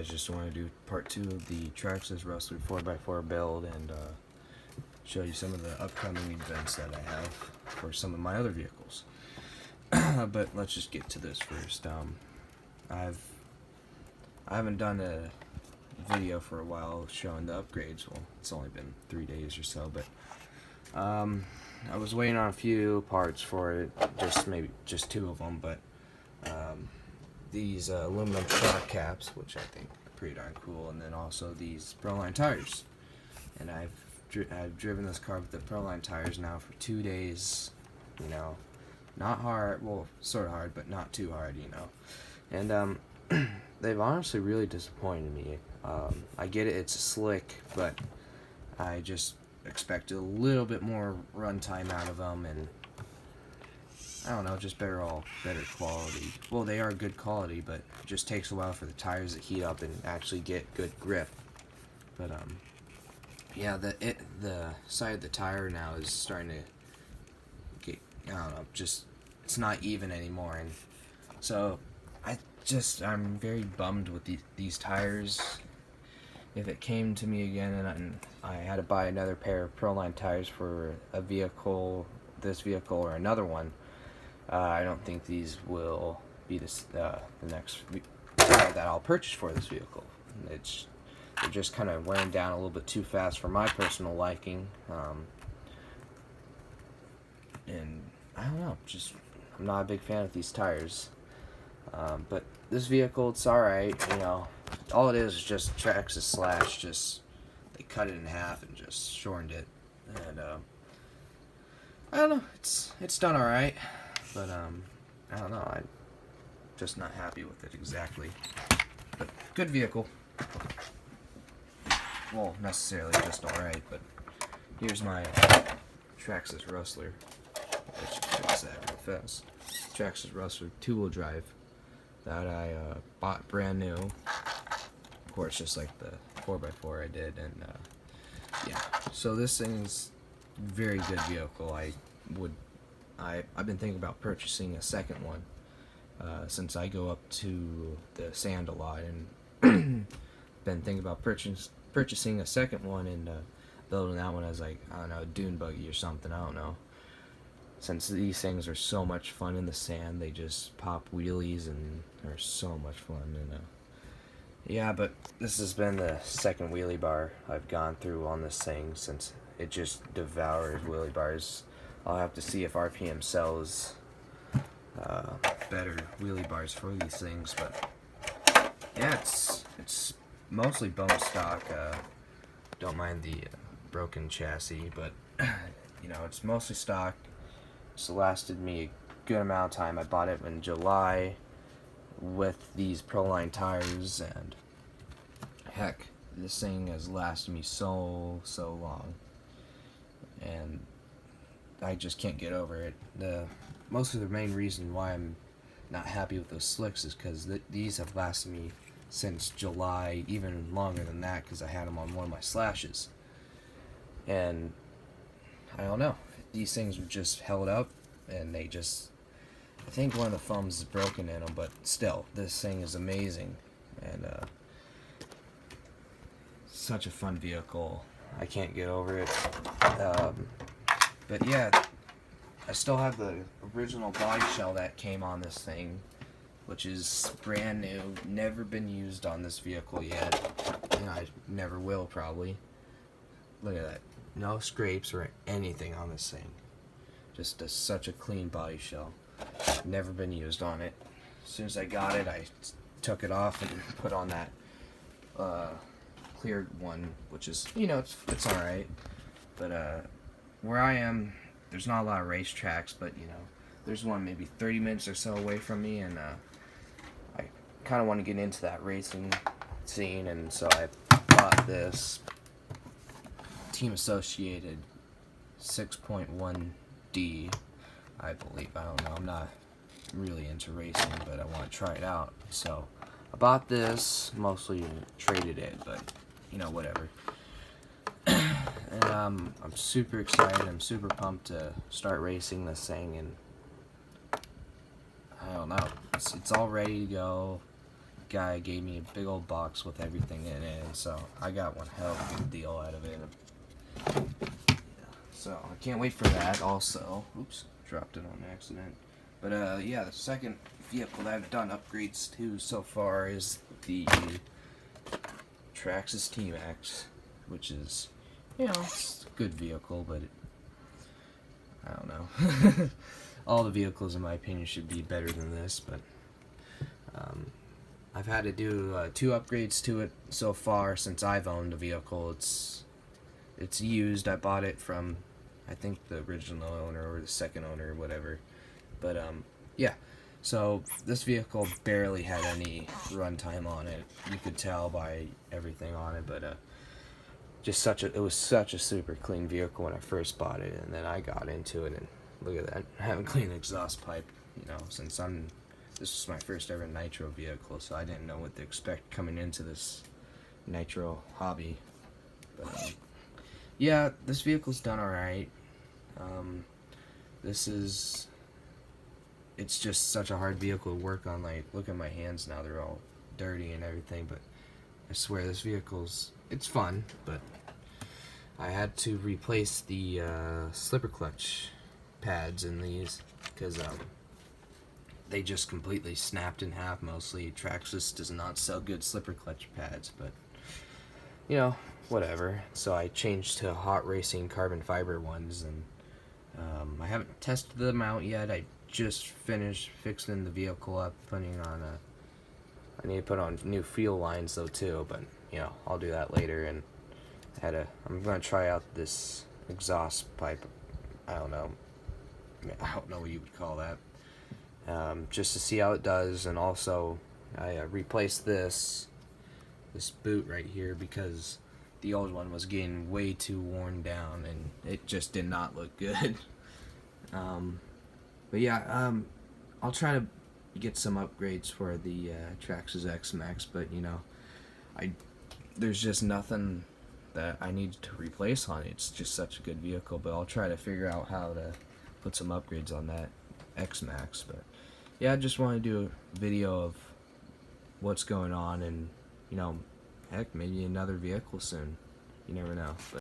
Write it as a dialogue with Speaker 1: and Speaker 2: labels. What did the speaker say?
Speaker 1: guys, just want to do part 2 of the Traxxas Rustler 4x4 build and show you some of the upcoming events that I have for some of my other vehicles. But let's just get to this first. I haven't done a video for a while showing the upgrades. Well, it's only been 3 days or so, but I was waiting on a few parts for it, maybe just 2 of them, but these aluminum shock caps, which I think are pretty darn cool, and then also these Proline tires. And I've driven this car with the Proline tires now for 2 days. You know, not hard, well, sort of hard, but not too hard, you know. And they've honestly really disappointed me. I get it, it's slick, but I just expected a little bit more runtime out of them, and I don't know, just better quality. Well, they are good quality, but it just takes a while for the tires to heat up and actually get good grip. But yeah, the side of the tire now is starting to get, I don't know, just it's not even anymore, and so I'm very bummed with these tires. If it came to me again and I had to buy another pair of Proline tires for a vehicle, this vehicle or another one, I don't think these will be the next tire that I'll purchase for this vehicle. They're just kind of wearing down a little bit too fast for my personal liking, and I don't know, I'm not a big fan of these tires. But this vehicle, it's alright, you know. All it is just Traxxas slash, they cut it in half and just shortened it, and I don't know, it's done alright, but I don't know, I'm just not happy with it exactly. But good vehicle. Well, necessarily just alright, but here's my Traxxas Rustler. Let's just fix that real fast. Traxxas Rustler 2-wheel drive that I bought brand new. Of course, just like the 4x4 I did, and yeah. So this thing's a very good vehicle. I've been thinking about purchasing a second one since I go up to the sand a lot, and been thinking about purchasing a second one and building that one as, like, I don't know, a dune buggy or something. I don't know. Since these things are so much fun in the sand, they just pop wheelies and they're so much fun. And yeah, but this has been the second wheelie bar I've gone through on this thing, since it just devours wheelie bars. I'll have to see if RPM sells better wheelie bars for these things, but yeah, it's mostly bone stock. Don't mind the broken chassis, but you know, it's mostly stock. It's lasted me a good amount of time. I bought it in July with these Proline tires, and heck, this thing has lasted me so long, and I just can't get over it. Mostly the main reason why I'm not happy with those slicks is because these have lasted me since July, even longer than that, because I had them on one of my slashes, and I don't know, these things were just held up, and I think one of the foams is broken in them, but still, this thing is amazing, and such a fun vehicle. I can't get over it. But yeah, I still have the original body shell that came on this thing, which is brand new, never been used on this vehicle yet, and I never will probably. Look at that. No scrapes or anything on this thing. Just such a clean body shell. Never been used on it. As soon as I got it, I took it off and put on that clear one, which is, you know, it's alright. But where I am, there's not a lot of racetracks, but you know, there's one maybe 30 minutes or so away from me, and I kind of want to get into that racing scene, and so I bought this Team Associated 6.1D, I believe. I don't know, I'm not really into racing, but I want to try it out. So I bought this, mostly traded it, but you know, whatever. And I'm super excited, I'm super pumped to start racing this thing, and I don't know, it's all ready to go. guy gave me a big old box with everything in it, and so I got one hell of a good deal out of it. Yeah, so I can't wait for that also. Oops, dropped it on accident. But yeah, the second vehicle that I've done upgrades to so far is the Traxxas T-Max, which is, you know, it's a good vehicle, but I don't know. All the vehicles, in my opinion, should be better than this, but I've had to do 2 upgrades to it so far since I've owned a vehicle. It's used. I bought it from, I think, the original owner or the second owner or whatever. But yeah. So this vehicle barely had any runtime on it. You could tell by everything on it, but it was such a super clean vehicle when I first bought it, and then I got into it, and look at that. I haven't cleaned the exhaust pipe, you know, since this was my first ever nitro vehicle, so I didn't know what to expect coming into this nitro hobby. But yeah, this vehicle's done alright. It's just such a hard vehicle to work on. Like, look at my hands now, they're all dirty and everything, but I swear this it's fun, but I had to replace the slipper clutch pads in these because they just completely snapped in half. Mostly Traxxas does not sell good slipper clutch pads, but you know, whatever. So I changed to hot racing carbon fiber ones, and I haven't tested them out yet. I just finished fixing the vehicle up, I need to put on new fuel lines though too, but you know, I'll do that later. And I'm gonna try out this exhaust pipe. I don't know what you would call that, just to see how it does. And also I replaced this boot right here because the old one was getting way too worn down and it just did not look good. But yeah, I'll try to get some upgrades for the Traxxas X-Max, but you know, there's just nothing that I need to replace on it. It's just such a good vehicle, but I'll try to figure out how to put some upgrades on that X-Max. But yeah, I just want to do a video of what's going on, and you know, heck, maybe another vehicle soon. You never know. But